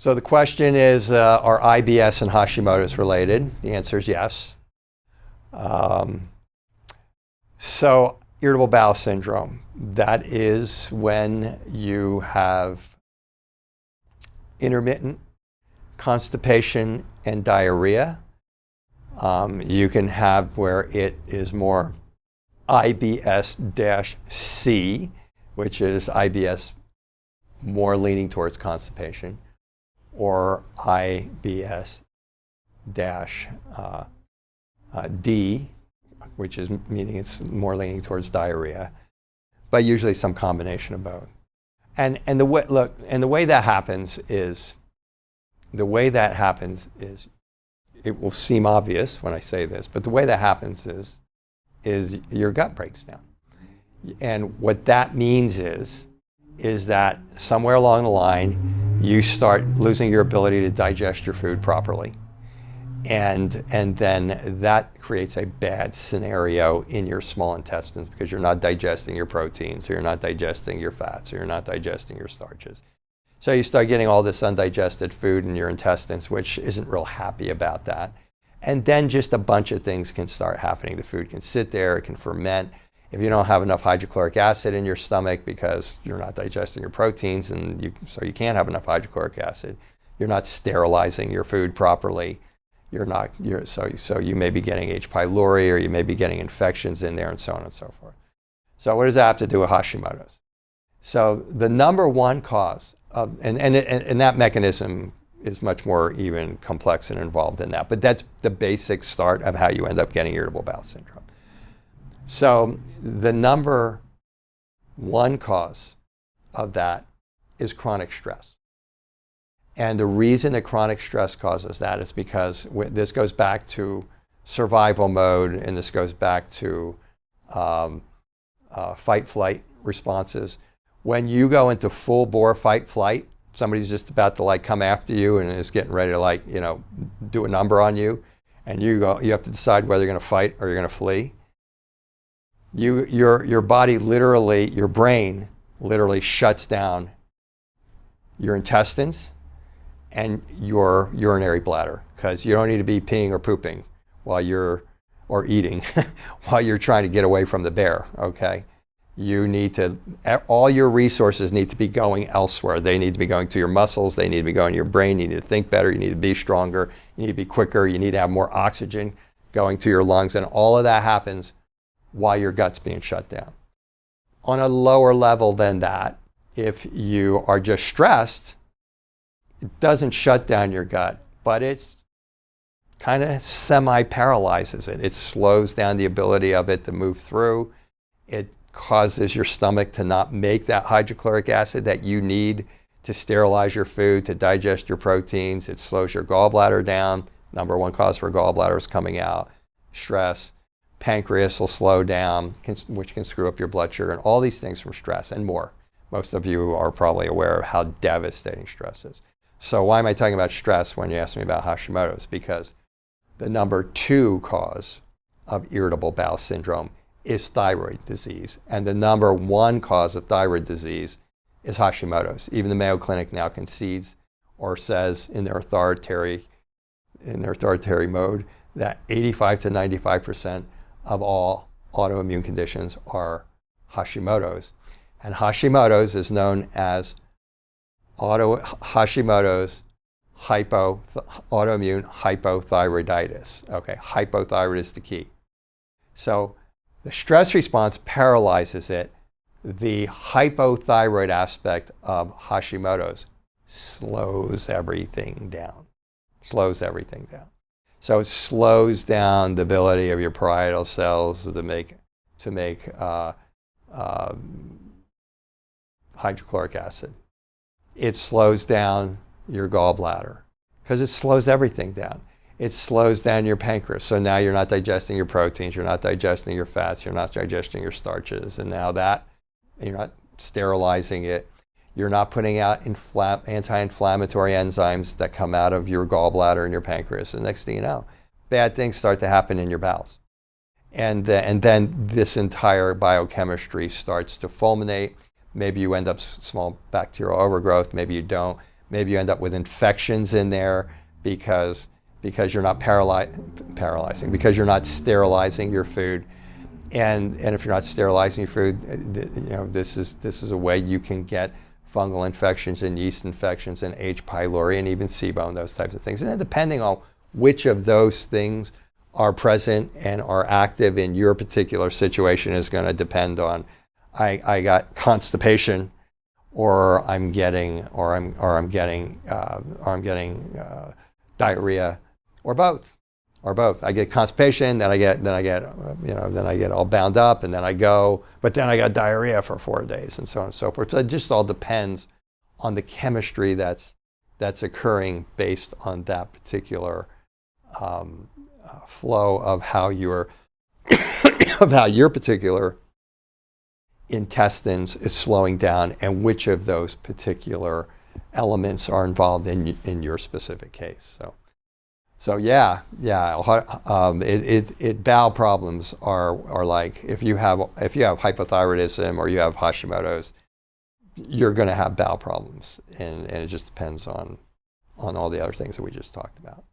So the question is, are IBS and Hashimoto's related? The answer is yes. So irritable bowel syndrome, that is when you have intermittent constipation and diarrhea. You can have where it is more IBS-C, which is IBS more leaning towards constipation, or IBS-D, which is meaning it's more leaning towards diarrhea, but usually some combination of both. And the way that happens is, it will seem obvious when I say this, but the way that happens is your gut breaks down. And what that means is that somewhere along the line, you start losing your ability to digest your food properly. And then that creates a bad scenario in your small intestines because you're not digesting your proteins, or you're not digesting your fats, or you're not digesting your starches. So you start getting all this undigested food in your intestines, which isn't real happy about that. And then just a bunch of things can start happening. The food can sit there, it can ferment. If you don't have enough hydrochloric acid in your stomach because you're not digesting your proteins, so you can't have enough hydrochloric acid, you're not sterilizing your food properly. So you may be getting H. pylori, or you may be getting infections in there, and so on and so forth. So what does that have to do with Hashimoto's? So the number one cause of, and that mechanism is much more even complex and involved in that, but that's the basic start of how you end up getting irritable bowel syndrome. So the number one cause of that is chronic stress. And the reason that chronic stress causes that is because this goes back to survival mode, and this goes back to fight-flight responses. When you go into full-bore fight-flight, somebody's just about to come after you and is getting ready to do a number on you, and you have to decide whether you're going to fight or you're going to flee. Your body literally, your brain literally shuts down your intestines and your urinary bladder, because you don't need to be peeing or pooping or eating while you're trying to get away from the bear, okay? All your resources need to be going elsewhere. They need to be going to your muscles, they need to be going to your brain, you need to think better, you need to be stronger, you need to be quicker, you need to have more oxygen going to your lungs, and all of that happens while your gut's being shut down. On a lower level than that, if you are just stressed, it doesn't shut down your gut, but it's kind of semi-paralyzes it. It slows down the ability of it to move through. It causes your stomach to not make that hydrochloric acid that you need to sterilize your food, to digest your proteins. It slows your gallbladder down. Number one cause for gallbladder is coming out. Stress. Pancreas will slow down, which can screw up your blood sugar, and all these things from stress and more. Most of you are probably aware of how devastating stress is. So why am I talking about stress when you ask me about Hashimoto's? Because the number two cause of irritable bowel syndrome is thyroid disease. And the number one cause of thyroid disease is Hashimoto's. Even the Mayo Clinic now concedes or says in their authoritarian mode that 85 to 95% of all autoimmune conditions are Hashimoto's. And Hashimoto's is known as Hashimoto's autoimmune hypothyroiditis. Okay, hypothyroid is the key. So the stress response paralyzes it. The hypothyroid aspect of Hashimoto's slows everything down. So it slows down the ability of your parietal cells to make hydrochloric acid. It slows down your gallbladder because it slows everything down. It slows down your pancreas. So now you're not digesting your proteins, you're not digesting your fats, you're not digesting your starches. And now that you're not sterilizing it, you're not putting out anti-inflammatory enzymes that come out of your gallbladder and your pancreas. And next thing you know, bad things start to happen in your bowels. And then this entire biochemistry starts to fulminate. Maybe you end up small bacterial overgrowth, maybe you don't. Maybe you end up with infections in there because you're not paralyzing, because you're not sterilizing your food. And if you're not sterilizing your food, this is a way you can get fungal infections and yeast infections and H. pylori and even sebum, those types of things. And then depending on which of those things are present and are active in your particular situation is going to depend on, I got constipation, or I'm getting diarrhea, or both. I get constipation, then I get all bound up, and then I go, but then I got diarrhea for 4 days, and so on and so forth. So it just all depends on the chemistry that's occurring based on that particular flow of how your particular intestines is slowing down, and which of those particular elements are involved in your specific case. So yeah. Bowel problems are like, if you have hypothyroidism or you have Hashimoto's, you're going to have bowel problems, and it just depends on all the other things that we just talked about.